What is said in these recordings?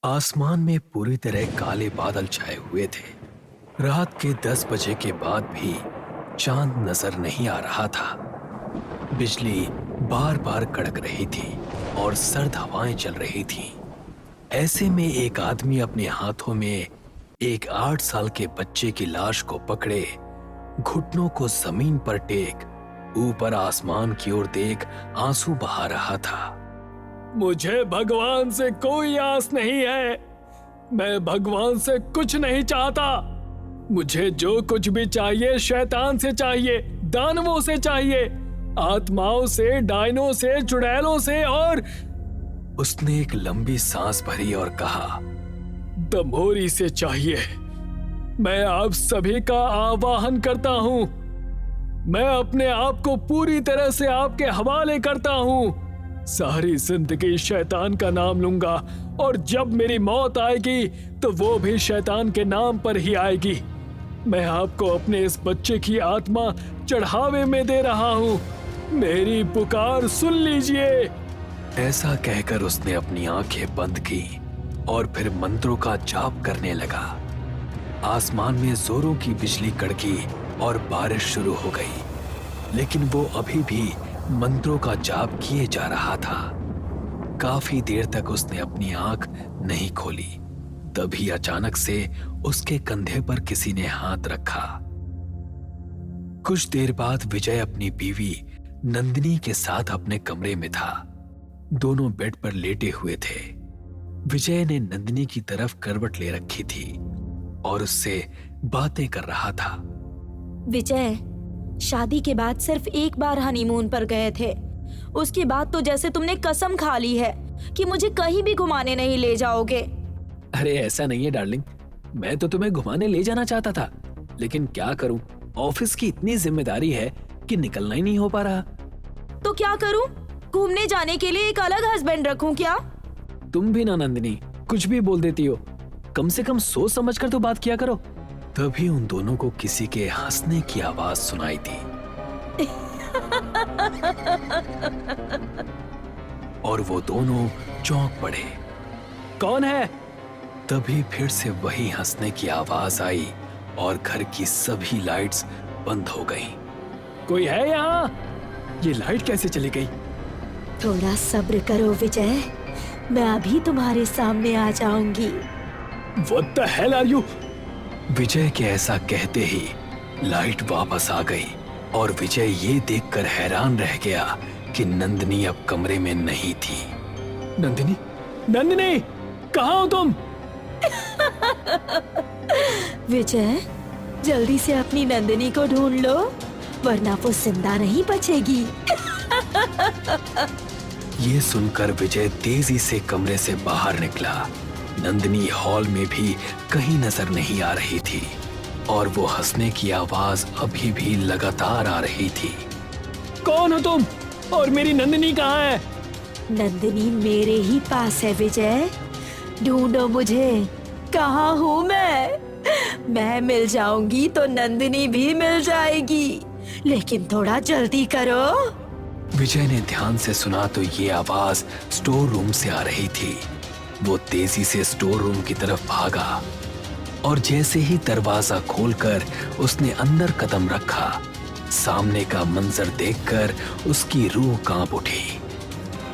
आसमान में पूरी तरह काले बादल छाए हुए थे। रात के 10 बजे के बाद भी चांद नजर नहीं आ रहा था। बिजली बार बार कड़क रही थी और सर्द हवाएं चल रही थीं। ऐसे में एक आदमी अपने हाथों में एक 8 साल के बच्चे की लाश को पकड़े, घुटनों को जमीन पर टेक, ऊपर आसमान की ओर देख आंसू बहा रहा था। मुझे भगवान से कोई आस नहीं है। मैं भगवान से कुछ नहीं चाहता। मुझे जो कुछ भी चाहिए शैतान से चाहिए, दानवों से चाहिए, आत्माओं से, डायनों से, चुड़ैलों से। और उसने एक लंबी सांस भरी और कहा, दमोरी से चाहिए। मैं आप सभी का आवाहन करता हूं। मैं अपने आप को पूरी तरह से आपके हवाले करता हूं। सारी जिंदगी शैतान का नाम लूंगा और जब मेरी मौत आएगी तो वो भी शैतान के नाम पर ही आएगी। मैं आपको अपने इस बच्चे की आत्मा चढ़ावे में दे रहा हूं। मेरी पुकार सुन लीजिए। ऐसा कहकर उसने अपनी आंखें बंद की और फिर मंत्रों का जाप करने लगा। आसमान में जोरों की बिजली कड़की और बारिश शुरू हो गई, लेकिन वो अभी भी मंत्रों का जाप किए जा रहा था। काफी देर तक उसने अपनी आंख नहीं खोली। तभी अचानक से उसके कंधे पर किसी ने हाथ रखा। कुछ देर बाद विजय अपनी बीवी नंदिनी के साथ अपने कमरे में था। दोनों बेड पर लेटे हुए थे। विजय ने नंदिनी की तरफ करवट ले रखी थी और उससे बातें कर रहा था। विजय, शादी के बाद सिर्फ एक बार हनीमून पर गए थे। उसके बाद तो जैसे तुमने कसम खा ली है कि मुझे कहीं भी घुमाने नहीं ले जाओगे। अरे ऐसा नहीं है डार्लिंग, मैं तो तुम्हें घुमाने ले जाना चाहता था, लेकिन क्या करूं, ऑफिस की इतनी जिम्मेदारी है कि निकलना ही नहीं हो पा रहा। तो क्या करूं? घूमने जाने के लिए एक अलग हस्बैंड रखूं क्या? तुम भी ना नंदिनी, कुछ भी बोल देती हो। कम से कम सोच समझ कर तो बात किया करो। तभी उन दोनों को किसी के हंसने की आवाज सुनाई दी और वो दोनों चौंक पड़े। कौन है? तभी फिर से वही हंसने की आवाज आई और घर की सभी लाइट्स बंद हो गईं। कोई है यहाँ? ये लाइट कैसे चली गई? थोड़ा सब्र करो विजय, मैं अभी तुम्हारे सामने आ जाऊंगी। What the hell are you? विजय के ऐसा कहते ही लाइट वापस आ गई और विजय ये देखकर हैरान रह गया कि नंदिनी अब कमरे में नहीं थी। नंदिनी, नंदिनी, कहाँ हो तुम? विजय, जल्दी से अपनी नंदिनी को ढूंढ लो, वरना वो जिंदा नहीं बचेगी। ये सुनकर विजय तेजी से कमरे से बाहर निकला। नंदिनी हॉल में भी कहीं नजर नहीं आ रही थी और वो हंसने की आवाज अभी भी लगातार आ रही थी। कौन हो तुम और मेरी नंदिनी कहाँ है? नंदिनी मेरे ही पास है विजय, ढूंढो मुझे। कहाँ हूँ मैं मिल जाऊंगी तो नंदिनी भी मिल जाएगी, लेकिन थोड़ा जल्दी करो। विजय ने ध्यान से सुना तो ये आवाज स्टोर रूम से आ रही थी। वो तेजी से स्टोर रूम की तरफ भागा और जैसे ही दरवाजा खोलकर उसने अंदर कदम रखा, सामने का मंजर देखकर उसकी रूह कांप उठी।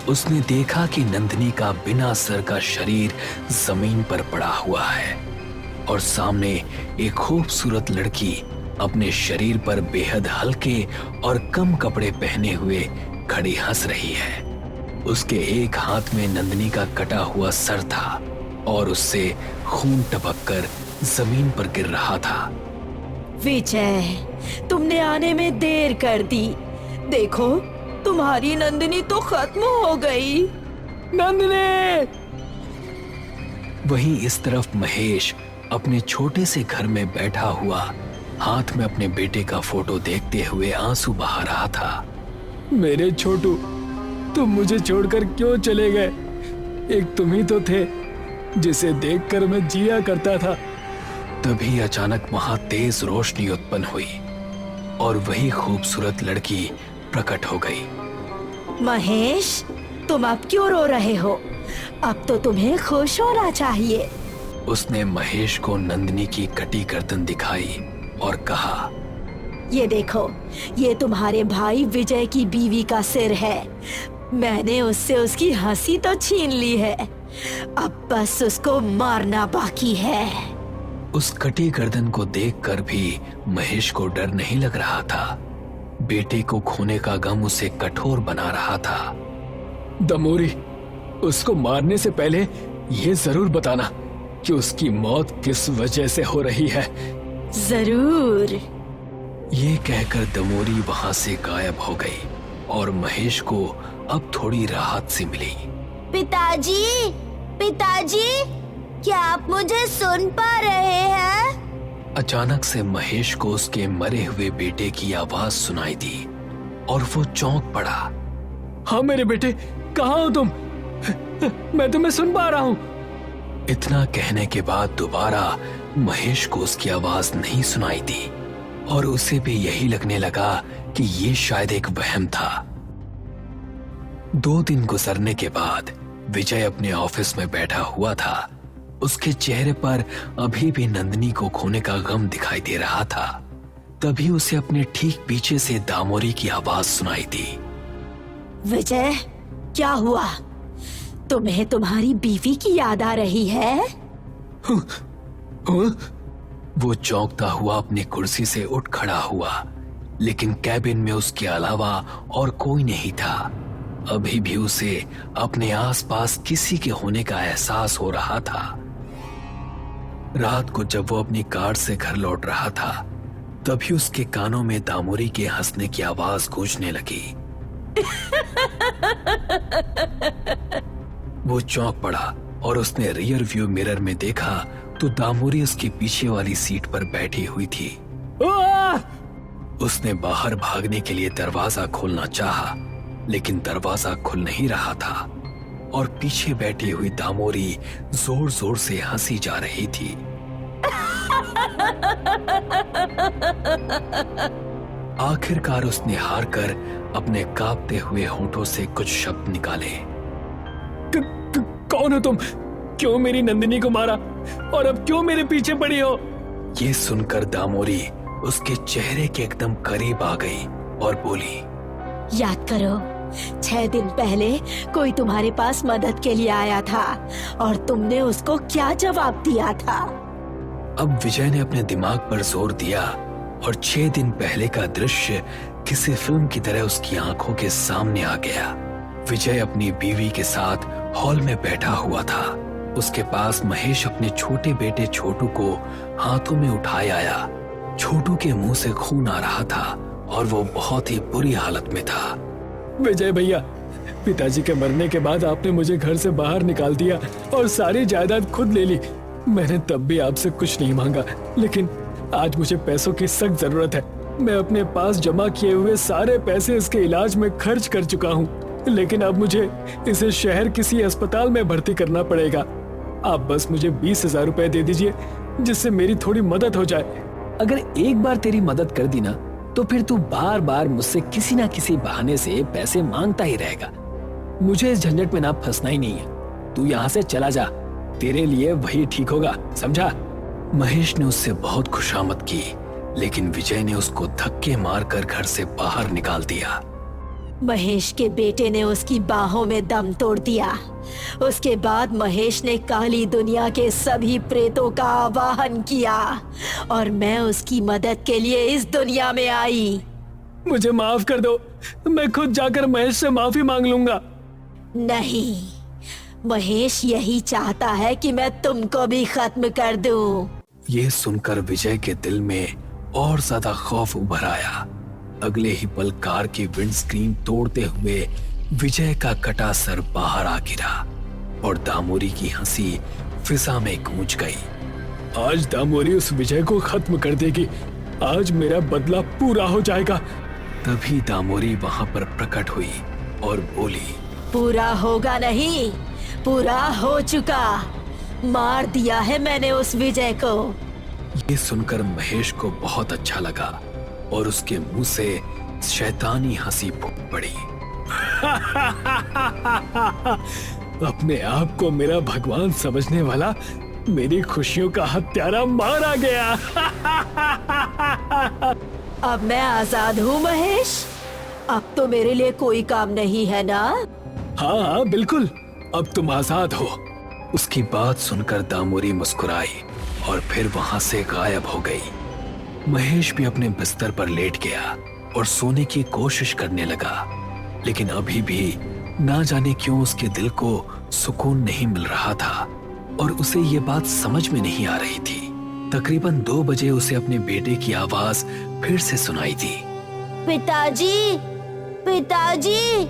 उसने देखा कि नंदिनी का बिना सर का शरीर जमीन पर पड़ा हुआ है और सामने एक खूबसूरत लड़की अपने शरीर पर बेहद हल्के और कम कपड़े पहने हुए खड़ी हंस रही है। उसके एक हाथ में नंदिनी का कटा हुआ सर था और उससे खून टपककर जमीन पर गिर रहा था। विजय, तुमने आने में देर कर दी। देखो, तुम्हारी नंदिनी तो खत्म हो गई। नंदिनी! वहीं इस तरफ महेश अपने छोटे से घर में बैठा हुआ हाथ में अपने बेटे का फोटो देखते हुए आंसू बहा रहा था। मेरे छोटू, तुम मुझे छोड़कर क्यों चले गए? एक तुम ही तो थे जिसे देखकर मैं जिया करता था। तभी अचानक वहां तेज रोशनी उत्पन्न हुई और वही खूबसूरत लड़की प्रकट हो गई। महेश, तुम अब क्यों रो रहे हो? अब तो तुम्हें खुश होना चाहिए। उसने महेश को नंदिनी की कटी गर्दन दिखाई और कहा, ये देखो, ये तुम्हारे भाई विजय की बीवी का सिर है। मैंने उससे उसकी हंसी तो छीन ली है, अब बस उसको मारना बाकी है। उस कटी गर्दन को देखकर भी महेश को डर नहीं लग रहा था। बेटे को खोने का गम उसे कठोर बना रहा था। दमोरी, उसको मारने से पहले ये जरूर बताना कि उसकी मौत किस वजह से हो रही है। जरूर। ये कहकर दमोरी वहां से गायब हो गई और महेश को अब थोड़ी राहत सी मिली। पिताजी, पिताजी, क्या आप मुझे सुन पा रहे हैं? अचानक से महेश को उसके मरे हुए बेटे की आवाज सुनाई दी और वो चौंक पड़ा। हाँ मेरे बेटे, कहाँ हो तुम? मैं तुम्हें सुन पा रहा हूँ। इतना कहने के बाद दोबारा महेश को उसकी आवाज नहीं सुनाई दी और उसे भी यही लगने लगा कि ये शायद एक वहम था। 2 दिन गुजरने के बाद विजय अपने ऑफिस में बैठा हुआ था। उसके चेहरे पर अभी भी नंदिनी को खोने का गम दिखाई दे रहा था। तभी उसे अपने ठीक पीछे से दामोरी की आवाज सुनाई दी। विजय, क्या हुआ? तुम्हें तुम्हारी बीवी की याद आ रही है? वो चौंकता हुआ अपनी कुर्सी से उठ खड़ा हुआ, लेकिन कैबिन में उसके अलावा और कोई नहीं था। अभी भी उसे अपने आसपास किसी के होने का एहसास हो रहा था। रात को जब वो अपनी कार से घर लौट रहा था, तभी उसके कानों में दामोरी के हंसने की आवाज गूंजने लगी। वो चौंक पड़ा और उसने रियर व्यू मिरर में देखा तो दामोरी उसके पीछे वाली सीट पर बैठी हुई थी। उसने बाहर भागने के लिए दरवाजा खोलना चाहा, लेकिन दरवाजा खुल नहीं रहा था और पीछे बैठी हुई दामोरी जोर जोर से हंसी जा रही थी। आखिरकार उसने हार कर अपने कांपते हुए होंठों से कुछ शब्द निकाले। कौन हो तुम? क्यों मेरी नंदिनी को मारा और अब क्यों मेरे पीछे पड़ी हो? ये सुनकर दामोरी उसके चेहरे के एकदम करीब आ गई और बोली, याद करो, 6 दिन पहले कोई तुम्हारे पास मदद के लिए आया था और तुमने उसको क्या जवाब दिया था? अब विजय ने अपने दिमाग पर जोर दिया और 6 दिन पहले का दृश्य किसी फिल्म की तरह उसकी आंखों के सामने आ गया। विजय अपनी बीवी के साथ हॉल में बैठा हुआ था। उसके पास महेश अपने छोटे बेटे छोटू को हाथों में उठाए आया। छोटू के मुंह से खून आ रहा था और वो बहुत ही बुरी हालत में था। विजय भैया, पिताजी के मरने के बाद आपने मुझे घर से बाहर निकाल दिया और सारी जायदाद खुद ले ली। मैंने तब भी आपसे कुछ नहीं मांगा, लेकिन आज मुझे पैसों की सख्त जरूरत है। मैं अपने पास जमा किए हुए सारे पैसे इसके इलाज में खर्च कर चुका हूँ, लेकिन अब मुझे इसे शहर किसी अस्पताल में भर्ती करना पड़ेगा। आप बस मुझे 20,000 रुपए दे दीजिए, जिससे मेरी थोड़ी मदद हो जाए। अगर एक बार तेरी मदद कर दी ना, तो फिर तू बार बार मुझसे किसी ना किसी बहाने से पैसे मांगता ही रहेगा। मुझे इस झंझट में ना फंसना ही नहीं है। तू यहाँ से चला जा, तेरे लिए वही ठीक होगा, समझा? महेश ने उससे बहुत खुशामद की, लेकिन विजय ने उसको धक्के मारकर घर से बाहर निकाल दिया। महेश के बेटे ने उसकी बाहों में दम तोड़ दिया। उसके बाद महेश ने काली दुनिया के सभी प्रेतों का आवाहन किया और मैं उसकी मदद के लिए इस दुनिया में आई। मुझे माफ कर दो, मैं खुद जाकर महेश से माफी मांग लूंगा। नहीं, महेश यही चाहता है कि मैं तुमको भी खत्म कर दूं। ये सुनकर विजय के दिल में और ज्यादा खौफ उभर आया। अगले ही पल कार की विंडस्क्रीन तोड़ते हुए विजय का कटा सर बाहर आ गिरा और दामोरी की हंसी फिजा में गूंज गई। आज दामोरी उस विजय को खत्म कर देगी। आज मेरा बदला पूरा हो जाएगा। तभी दामोरी वहां पर प्रकट हुई और बोली, पूरा होगा नहीं, पूरा हो चुका। मार दिया है मैंने उस विजय को। ये सुनकर महेश को बहुत अच्छा लगा और उसके मुंह से शैतानी हंसी फूट पड़ी। अपने आप को मेरा भगवान समझने वाला मेरी खुशियों का हत्यारा मारा गया। अब मैं आजाद हूँ महेश। अब तो मेरे लिए कोई काम नहीं है ना? हाँ हाँ बिल्कुल, अब तुम आजाद हो। उसकी बात सुनकर दामोरी मुस्कुराई और फिर वहां से गायब हो गई। महेश भी अपने बिस्तर पर लेट गया और सोने की कोशिश करने लगा, लेकिन अभी भी ना जाने क्यों उसके दिल को सुकून नहीं मिल रहा था और उसे ये बात समझ में नहीं आ रही थी। तकरीबन 2 बजे उसे अपने बेटे की आवाज फिर से सुनाई दी। पिताजी, पिताजी,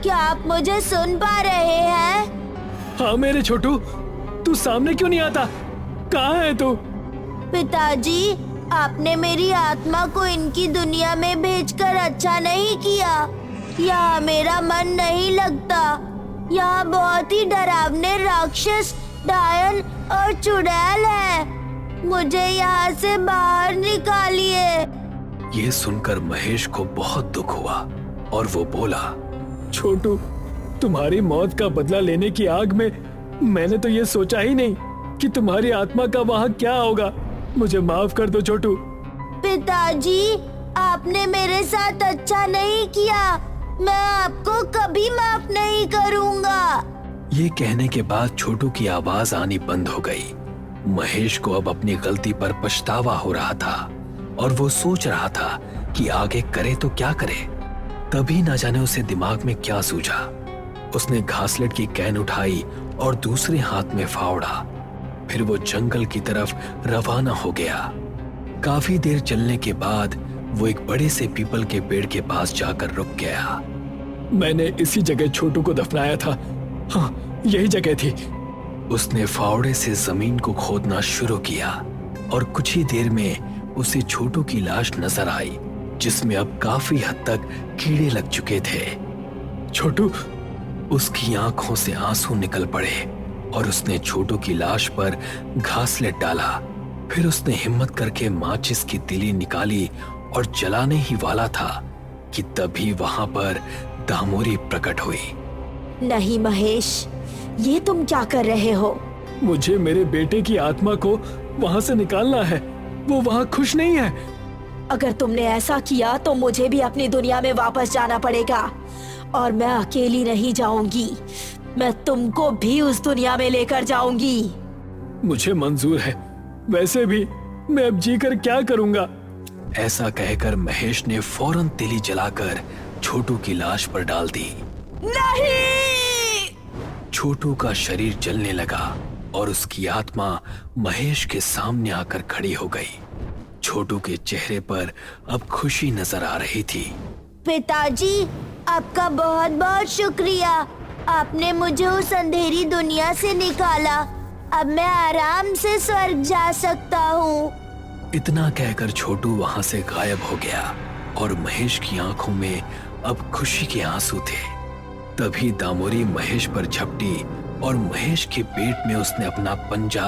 क्या आप मुझे सुन पा रहे हैं? हाँ मेरे छोटू, तू सामने क्यों नहीं आता? कहाँ है तू? पिताजी, आपने मेरी आत्मा को इनकी दुनिया में भेजकर अच्छा नहीं किया। यहाँ मेरा मन नहीं लगता। यहाँ बहुत ही डरावने राक्षस, डायन और चुड़ैल है। मुझे यहाँ से बाहर निकालिए। ये सुनकर महेश को बहुत दुख हुआ और वो बोला, छोटू, तुम्हारी मौत का बदला लेने की आग में मैंने तो ये सोचा ही नहीं कि तुम्हारी आत्मा का वहाँ क्या होगा। मुझे माफ कर दो छोटू। पिताजी, आपने मेरे साथ अच्छा नहीं किया। मैं आपको कभी माफ नहीं करूँगा। ये कहने के बाद छोटू की आवाज आनी बंद हो गई। महेश को अब अपनी गलती पर पछतावा हो रहा था और वो सोच रहा था कि आगे करे तो क्या करे। तभी न जाने उसे दिमाग में क्या सूझा। उसने घासलेट की कैन उठाई और दूसरे हाथ में फावड़ा। फिर वो जंगल की तरफ रवाना हो गया। काफी देर चलने के बाद वो एक बड़े से पीपल के पेड़ के पास जाकर रुक गया। मैंने इसी जगह छोटू को दफनाया था। हाँ, यही जगह थी। उसने फावड़े से जमीन को खोदना शुरू किया और कुछ ही देर में उसे छोटू की लाश नजर आई, जिसमें अब काफी हद तक कीड़े लग चुके थे। छोटू, उसकी आंखों से आंसू निकल पड़े और उसने छोटू की लाश पर घासलेट डाला। फिर उसने हिम्मत करके माचिस की तीली निकाली और जलाने ही वाला था कि तभी वहां पर दामोरी प्रकट हुई। नहीं महेश, ये तुम क्या कर रहे हो? मुझे मेरे बेटे की आत्मा को वहां से निकालना है। वो वहां खुश नहीं है। अगर तुमने ऐसा किया तो मुझे भी अपनी दुनिया में वापस जाना पड़ेगा और मैं अकेली नहीं जाऊंगी। मैं तुमको भी उस दुनिया में लेकर जाऊंगी। मुझे मंजूर है, वैसे भी मैं अब जीकर क्या करूंगा? ऐसा कहकर महेश ने फौरन तीली जलाकर छोटू की लाश पर डाल दी। नहीं! छोटू का शरीर जलने लगा और उसकी आत्मा महेश के सामने आकर खड़ी हो गई। छोटू के चेहरे पर अब खुशी नजर आ रही थी। पिताजी, आपका बहुत बहुत शुक्रिया। आपने मुझे उस अंधेरी दुनिया से निकाला। अब मैं आराम से स्वर्ग जा सकता हूँ। इतना कहकर छोटू वहां से गायब हो गया और महेश की आंखों में अब खुशी के आंसू थे। तभी दामोरी महेश पर झपटी और महेश के पेट में उसने अपना पंजा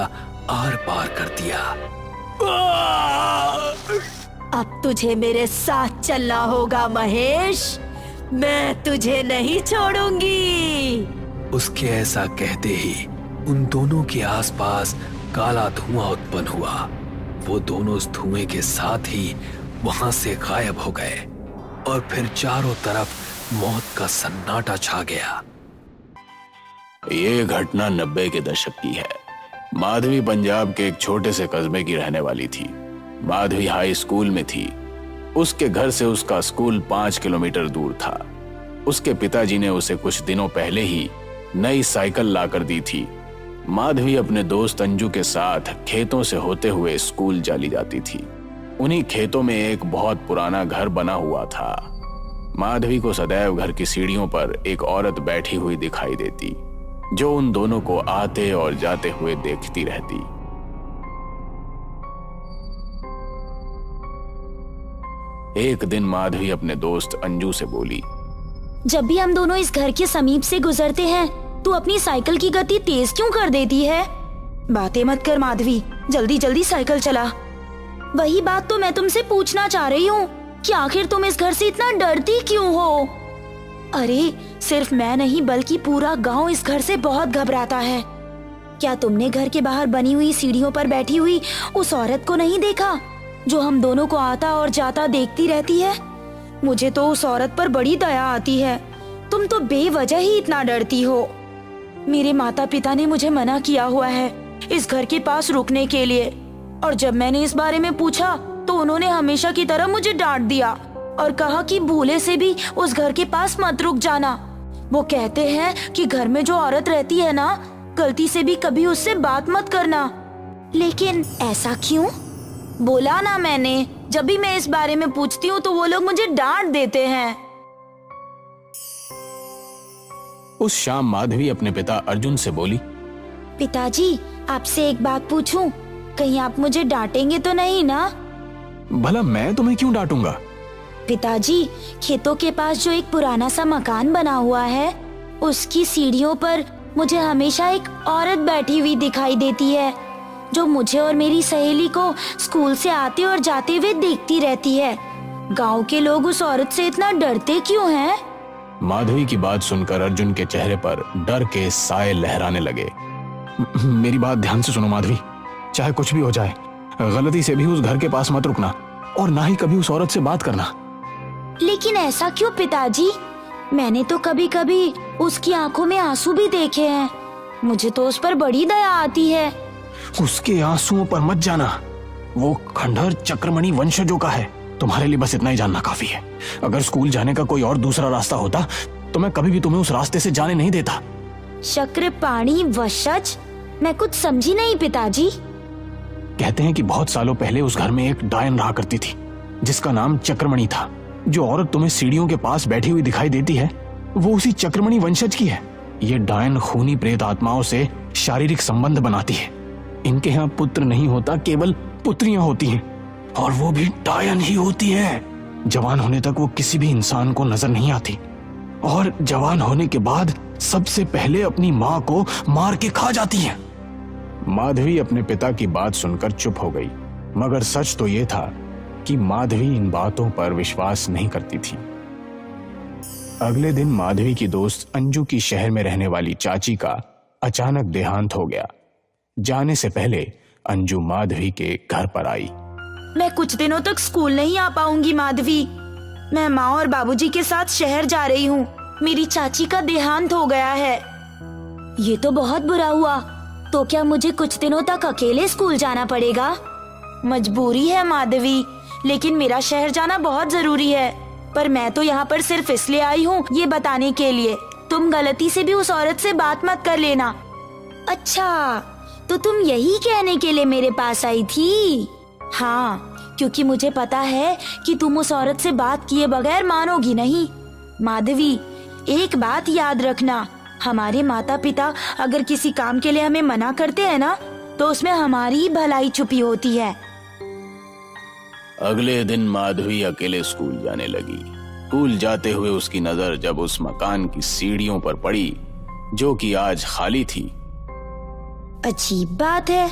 आर पार कर दिया। अब तुझे मेरे साथ चलना होगा महेश। मैं तुझे नहीं छोड़ूंगी। उसके ऐसा कहते ही उन दोनों के आसपास काला धुआं उत्पन्न हुआ। वो दोनों उस धुएं के साथ ही वहां से गायब हो गए और फिर चारों तरफ मौत का सन्नाटा छा गया। ये घटना 90 के दशक की है। माधवी पंजाब के एक छोटे से कस्बे की रहने वाली थी। माधवी हाई स्कूल में थी। उसके घर से उसका स्कूल 5 किलोमीटर दूर था। उसके पिताजी ने उसे कुछ दिनों पहले ही नई साइकिल लाकर दी थी। माधवी अपने दोस्त अंजू के साथ खेतों से होते हुए स्कूल चली जाती थी। उन्हीं खेतों में एक बहुत पुराना घर बना हुआ था। माधवी को सदैव घर की सीढ़ियों पर एक औरत बैठी हुई दिखाई देती, जो उन दोनों को आते और जाते हुए देखती रहती। एक दिन माधवी अपने दोस्त अंजू से बोली, जब भी हम दोनों इस घर के समीप से गुजरते हैं, तू अपनी साइकिल की गति तेज क्यों कर देती है? बातें मत कर माधवी, जल्दी जल्दी साइकिल चला। वही बात तो मैं तुमसे पूछना चाह रही हूँ कि आखिर तुम इस घर से इतना डरती क्यों हो? अरे सिर्फ मैं नहीं बल्कि पूरा गांव इस घर से बहुत घबराता है। क्या तुमने घर के बाहर बनी हुई सीढ़ियों पर बैठी हुई उस औरत को नहीं देखा जो हम दोनों को आता और जाता देखती रहती है? मुझे तो उस औरत पर बड़ी दया आती है। तुम तो बेवजह ही इतना डरती हो। मेरे माता पिता ने मुझे मना किया हुआ है इस घर के पास रुकने के लिए, और जब मैंने इस बारे में पूछा तो उन्होंने हमेशा की तरह मुझे डांट दिया और कहा कि भूले से भी उस घर के पास मत रुक जाना। वो कहते हैं कि घर में जो औरत रहती है ना, गलती से भी कभी उससे बात मत करना। लेकिन ऐसा क्यों? बोला ना मैंने, जब भी मैं इस बारे में पूछती हूँ तो वो लोग मुझे डांट देते हैं। उस शाम माधवी अपने पिता अर्जुन से बोली, पिताजी, आपसे एक बात पूछूं? कहीं आप मुझे डांटेंगे तो नहीं ना? भला मैं तुम्हें क्यों डांटूंगा? पिताजी, खेतों के पास जो एक पुराना सा मकान बना हुआ है, उसकी सीढ़ियों पर मुझे हमेशा एक औरत बैठी हुई दिखाई देती है जो मुझे और मेरी सहेली को स्कूल से आते और जाते हुए देखती रहती है। गांव के लोग उस औरत से इतना डरते क्यों हैं? माधवी की बात सुनकर अर्जुन के चेहरे पर डर के साए लहराने लगे। मेरी बात ध्यान से सुनो माधवी, चाहे कुछ भी हो जाए, गलती से भी उस घर के पास मत रुकना और ना ही कभी उस औरत से बात करना। लेकिन ऐसा क्यों पिताजी? मैंने तो कभी कभी उसकी आंखों में आंसू भी देखे हैं। मुझे तो उस पर बड़ी दया आती है। उसके आंसुओं पर मत जाना, वो खंडहर चक्रमणि वंशजों का है। तुम्हारे लिए बस इतना ही जानना काफी है। अगर स्कूल जाने का कोई और दूसरा रास्ता होता तो मैं कभी भी तुम्हें उस रास्ते से जाने नहीं देता। चक्रपाणी वंशज? मैं कुछ समझी नहीं पिताजी। कहते हैं कि बहुत सालों पहले उस घर में एक डायन रहा करती थी जिसका नाम चक्रमणि था। जो औरत तुम्हें सीढ़ियों के पास बैठी हुई दिखाई देती है वो उसी चक्रमणि वंशज की है। ये डायन खूनी प्रेत आत्माओं से शारीरिक संबंध बनाती है। इनके यहाँ पुत्र नहीं होता, केवल पुत्रियां होती हैं, और वो भी डायन ही होती है। जवान होने तक वो किसी भी इंसान को नजर नहीं आती और जवान होने के बाद सबसे पहले अपनी माँ को मार के खा जाती है। माधवी अपने पिता की बात सुनकर चुप हो गई, मगर सच तो ये था कि माधवी इन बातों पर विश्वास नहीं करती थी। अगले दिन माधवी की दोस्त अंजू की शहर में रहने वाली चाची का अचानक देहांत हो गया। जाने से पहले अंजू माधवी के घर पर आई। मैं कुछ दिनों तक स्कूल नहीं आ पाऊंगी माधवी। मैं माँ और बाबूजी के साथ शहर जा रही हूँ। मेरी चाची का देहांत हो गया है। ये तो बहुत बुरा हुआ। तो क्या मुझे कुछ दिनों तक अकेले स्कूल जाना पड़ेगा? मजबूरी है माधवी, लेकिन मेरा शहर जाना बहुत जरूरी है। पर मैं तो यहाँ पर सिर्फ इसलिए आई हूँ ये बताने के लिए, तुम गलती से भी उस औरत से बात मत कर लेना। अच्छा, तो तुम यही कहने के लिए मेरे पास आई थी? हाँ, क्योंकि मुझे पता है कि तुम उस औरत से बात किए बगैर मानोगी नहीं। माधवी, एक बात याद रखना, हमारे माता पिता अगर किसी काम के लिए हमें मना करते हैं ना, तो उसमें हमारी भलाई छुपी होती है। अगले दिन माधवी अकेले स्कूल जाने लगी। स्कूल जाते हुए उसकी नजर जब उस मकान की सीढ़ियों पर पड़ी जो कि आज खाली थी। अजीब बात है,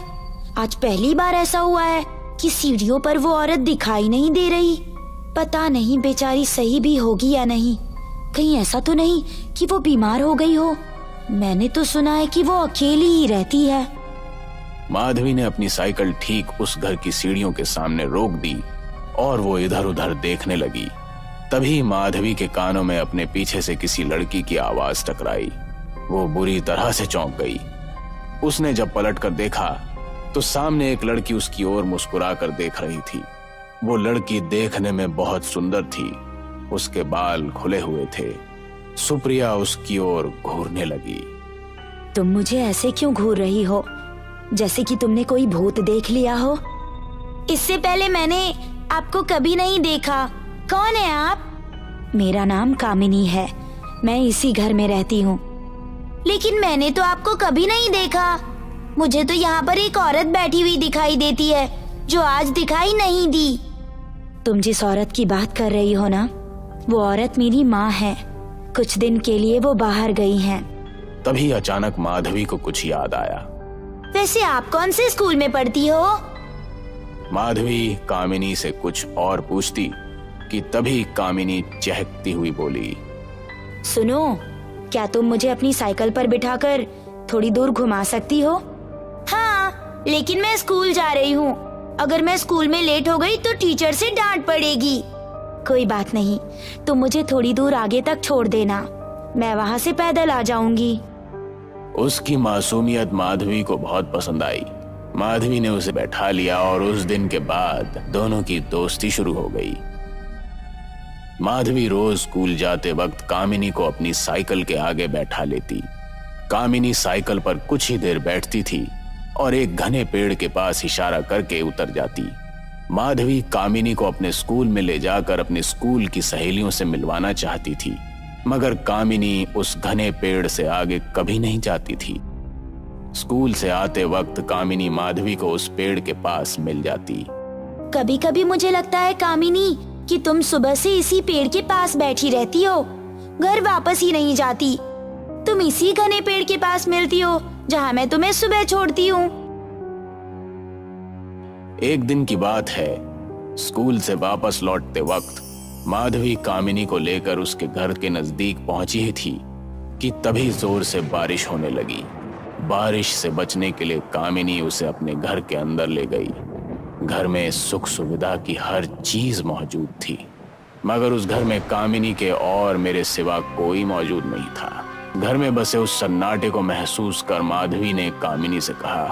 आज पहली बार ऐसा हुआ है कि सीढ़ियों पर वो औरत दिखाई नहीं दे रही। पता नहीं बेचारी सही भी होगी या नहीं। कहीं ऐसा तो नहीं कि वो बीमार हो गई हो। मैंने तो सुना है कि वो अकेली ही रहती है। माधवी ने अपनी साइकिल ठीक उस घर की सीढ़ियों के सामने रोक दी और वो इधर उधर देखने लगी। तभी माधवी के कानों में अपने पीछे से किसी लड़की की आवाज टकराई। वो बुरी तरह से चौंक गई। उसने जब पलट कर देखा तो सामने एक लड़की उसकी ओर मुस्कुरा कर देख रही थी। वो लड़की देखने में बहुत सुंदर थी। उसके बाल खुले हुए थे। सुप्रिया उसकी ओर घूरने लगी। तुम मुझे ऐसे क्यों घूर रही हो, जैसे कि तुमने कोई भूत देख लिया हो? इससे पहले मैंने आपको कभी नहीं देखा। कौन है आप? मेरा नाम कामिनी है, मैं इसी घर में रहती हूँ। लेकिन मैंने तो आपको कभी नहीं देखा। मुझे तो यहाँ पर एक औरत बैठी हुई दिखाई देती है जो आज दिखाई नहीं दी। तुम जिस औरत की बात कर रही हो ना, वो औरत मेरी माँ है। कुछ दिन के लिए वो बाहर गई हैं। तभी अचानक माधवी को कुछ याद आया। वैसे आप कौन से स्कूल में पढ़ती हो? माधवी कामिनी से कुछ और पूछती कि तभी कामिनी चहकती हुई बोली, सुनो, क्या तुम मुझे अपनी साइकिल पर बिठाकर थोड़ी दूर घुमा सकती हो? हाँ, लेकिन मैं स्कूल जा रही हूँ। अगर मैं स्कूल में लेट हो गई तो टीचर से डांट पड़ेगी। कोई बात नहीं, तुम मुझे थोड़ी दूर आगे तक छोड़ देना, मैं वहाँ से पैदल आ जाऊंगी। उसकी मासूमियत माधवी को बहुत पसंद आई। माधवी ने उसे बैठा लिया और उस दिन के बाद दोनों की दोस्ती शुरू हो गई। माधवी रोज स्कूल जाते वक्त कामिनी को अपनी साइकिल के आगे बैठा लेती। कामिनी साइकिल पर कुछ ही देर बैठती थी और एक घने पेड़ के पास इशारा करके उतर जाती। माधवी कामिनी को अपने स्कूल में ले जाकर अपने स्कूल की सहेलियों से मिलवाना चाहती थी, मगर कामिनी उस घने पेड़ से आगे कभी नहीं जाती थी। स्कूल से आते वक्त कामिनी माधवी को उस पेड़ के पास मिल जाती। कभी कभी मुझे लगता है कामिनी कि तुम सुबह से इसी पेड़ के पास बैठी रहती हो, घर वापस ही नहीं जाती। तुम इसी घने पेड़ के पास मिलती हो जहाँ मैं तुम्हें सुबह छोड़ती हूँ। एक दिन की बात है, स्कूल से वापस लौटते वक्त माधवी कामिनी को लेकर उसके घर के नजदीक पहुंची ही थी कि तभी जोर से बारिश होने लगी। बारिश से बचने के लिए कामिनी उसे अपने घर के अंदर ले गई। घर में सुख सुविधा की हर चीज मौजूद थी, मगर उस घर में कामिनी के और मेरे सिवा कोई मौजूद नहीं था। घर में बसे उस सन्नाटे को महसूस कर माधवी ने कामिनी से कहा,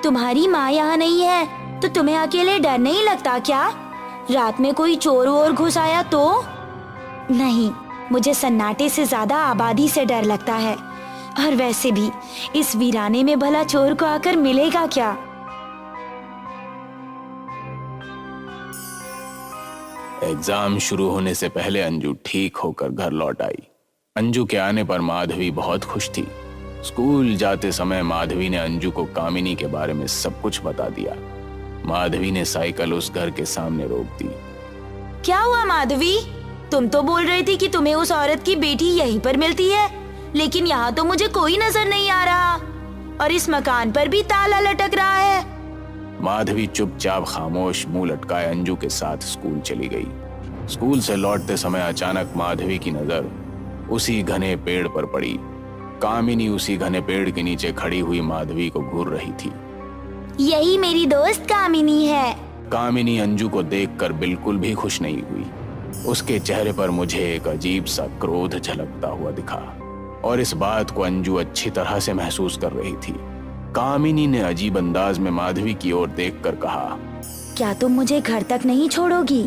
तुम्हारी माँ यहाँ नहीं है तो तुम्हें अकेले डर नहीं लगता क्या? रात में कोई चोर वोर घुस आया तो? नहीं, मुझे सन्नाटे से ज्यादा आबादी से डर लगता है। और वैसे भी इस वीराने में भला चोर को आकर मिलेगा क्या? एग्जाम शुरू होने से पहले अंजू ठीक होकर घर लौट आई। अंजू के आने पर माधवी बहुत खुश थी। स्कूल जाते समय माधवी ने अंजू को कामिनी के बारे में सब कुछ बता दिया। माधवी ने साइकिल उस घर के सामने रोक दी। क्या हुआ माधवी? तुम तो बोल रही थी कि तुम्हें उस औरत की बेटी यहीं पर मिलती है, लेकिन यहाँ तो मुझे कोई नजर नहीं आ रहा और इस मकान पर भी ताला लटक रहा है। माधवी चुपचाप खामोश मुंह लटकाए अंजू के साथ स्कूल चली गई। स्कूल से लौटते समय अचानक माधवी की नजर उसी घने पेड़ पर पड़ी। कामिनी उसी घने पेड़ के नीचे खड़ी हुई माधवी को घूर रही थी। यही मेरी दोस्त कामिनी है। कामिनी अंजू को देखकर बिल्कुल भी खुश नहीं हुई। उसके चेहरे पर मुझे एक अजीब सा क्रोध झलकता हुआ दिखा और इस बात को अंजू अच्छी तरह से महसूस कर रही थी। कामिनी ने अजीब अंदाज में माधवी की ओर देखकर कहा, क्या तुम मुझे घर तक नहीं छोड़ोगी?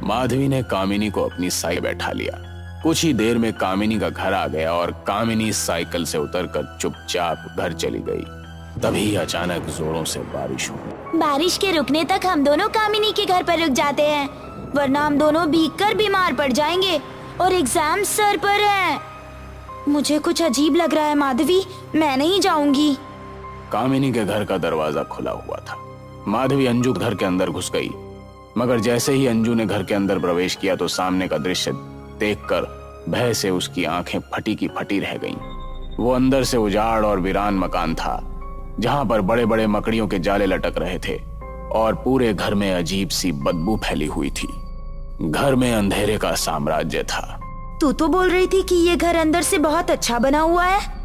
माधवी ने कामिनी को अपनी साइकिल बैठा लिया। कुछ ही देर में कामिनी का घर आ गया और कामिनी साइकिल से उतरकर चुपचाप घर चली गई। तभी अचानक जोरों से बारिश हुई। बारिश के रुकने तक हम दोनों कामिनी के घर पर रुक जाते हैं, वरना हम दोनों भीगकर बीमार पड़ जाएंगे और एग्जाम सर पर है। मुझे कुछ अजीब लग रहा है माधवी, मैं नहीं जाऊंगी। कामिनी के घर का दरवाजा खुला हुआ था। माधवी अंजू घर के अंदर घुस गई, मगर जैसे ही अंजू ने घर के अंदर प्रवेश किया तो सामने का दृश्य देखकर भय से उसकी आंखें फटी की फटी रह गईं। वो अंदर से उजाड़ और वीरान मकान था, जहां पर बड़े बड़े मकड़ियों के जाले लटक रहे थे और पूरे घर में अजीब सी बदबू फैली हुई थी। घर में अंधेरे का साम्राज्य था। तू तो बोल रही थी कि ये घर अंदर से बहुत अच्छा बना हुआ है।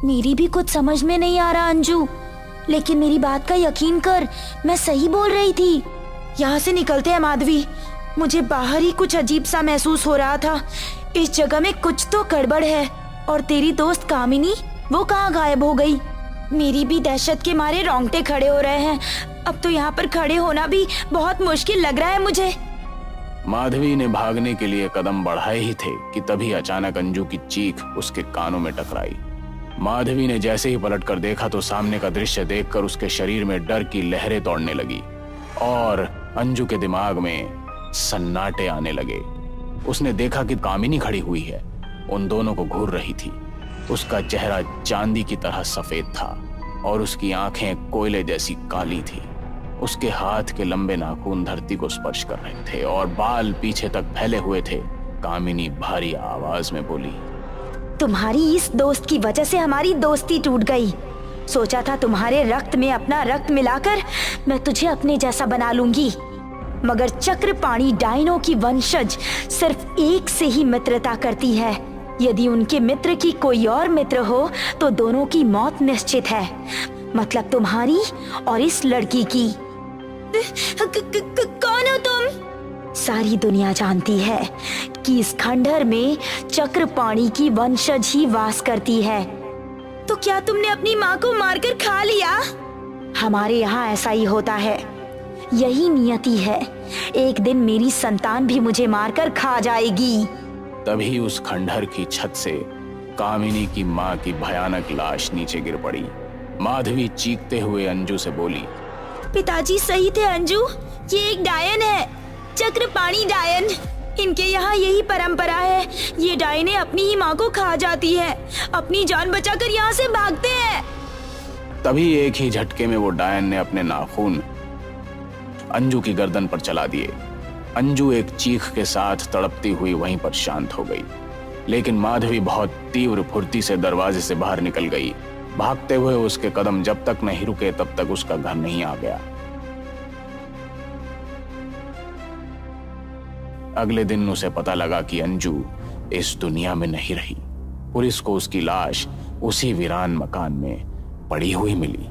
मेरी भी कुछ समझ में नहीं आ रहा अंजू, लेकिन मेरी बात का यकीन कर, मैं सही बोल रही थी। यहाँ से निकलते हैं माधवी, मुझे बाहर ही कुछ अजीब सा महसूस हो रहा था। इस जगह में कुछ तो गड़बड़ है। और तेरी दोस्त कामिनी, वो कहाँ गायब हो गई? मेरी भी दहशत के मारे रोंगटे खड़े हो रहे हैं। अब तो यहाँ पर खड़े होना भी बहुत मुश्किल लग रहा है मुझे। माधवी ने भागने के लिए कदम बढ़ाए ही थे कि तभी अचानक अंजू की चीख उसके कानों में टकराई। माधवी ने जैसे ही पलटकर देखा तो सामने का दृश्य देखकर उसके शरीर में डर की लहरें दौड़ने लगी और अंजू के दिमाग में सन्नाटे आने लगे। उसने देखा कि कामिनी खड़ी हुई है, उन दोनों को घूर रही थी। उसका चेहरा चांदी की तरह सफेद था और उसकी आंखें कोयले जैसी काली थी। उसके हाथ के लंबे नाखून धरती को स्पर्श कर रहे थे और बाल पीछे तक फैले हुए थे। कामिनी भारी आवाज में बोली, तुम्हारी इस दोस्त की वजह से हमारी दोस्ती टूट गई। सोचा था तुम्हारे रक्त में अपना रक्त मिलाकर मैं तुझे अपने जैसा बना लूंगी, मगर चक्रपाणी डायनो की वंशज सिर्फ एक से ही मित्रता करती है यदि उनके मित्र की कोई और मित्र हो तो दोनों की मौत निश्चित है, मतलब तुम्हारी और इस लड़की की। कौन हो तुम? सारी दुनिया जानती है कि इस खंडहर में चक्रपाणी की वंशज ही वास करती है। तो क्या तुमने अपनी माँ को मारकर खा लिया? हमारे यहाँ ऐसा ही होता है, यही नियति है। एक दिन मेरी संतान भी मुझे मारकर खा जाएगी। तभी उस खंडहर की छत से कामिनी की माँ की भयानक लाश नीचे गिर पड़ी। माधवी चीखते हुए अंजू से बोली, पिताजी सही थे अंजू, ये एक डायन है, चक्रपाणी डायन। इनके यहाँ यही परंपरा है, ये डायने अपनी ही माँ को खा जाती है, अपनी जान बचाकर यहाँ से भागते हैं। तभी एक ही झटके में वो डायन ने अपने नाखून अंजू की गर्दन पर चला दिए। अंजू एक चीख के साथ तड़पती हुई वहीं पर शांत हो गई, लेकिन माधवी बहुत तीव्र फुर्ती से दरवाजे से बाहर निकल गई। भागते हुए उसके कदम जब तक नहीं रुके तब तक उसका घर नहीं आ गया। अगले दिन उसे पता लगा कि अंजू इस दुनिया में नहीं रही। पुलिस को उसकी लाश उसी वीरान मकान में पड़ी हुई मिली।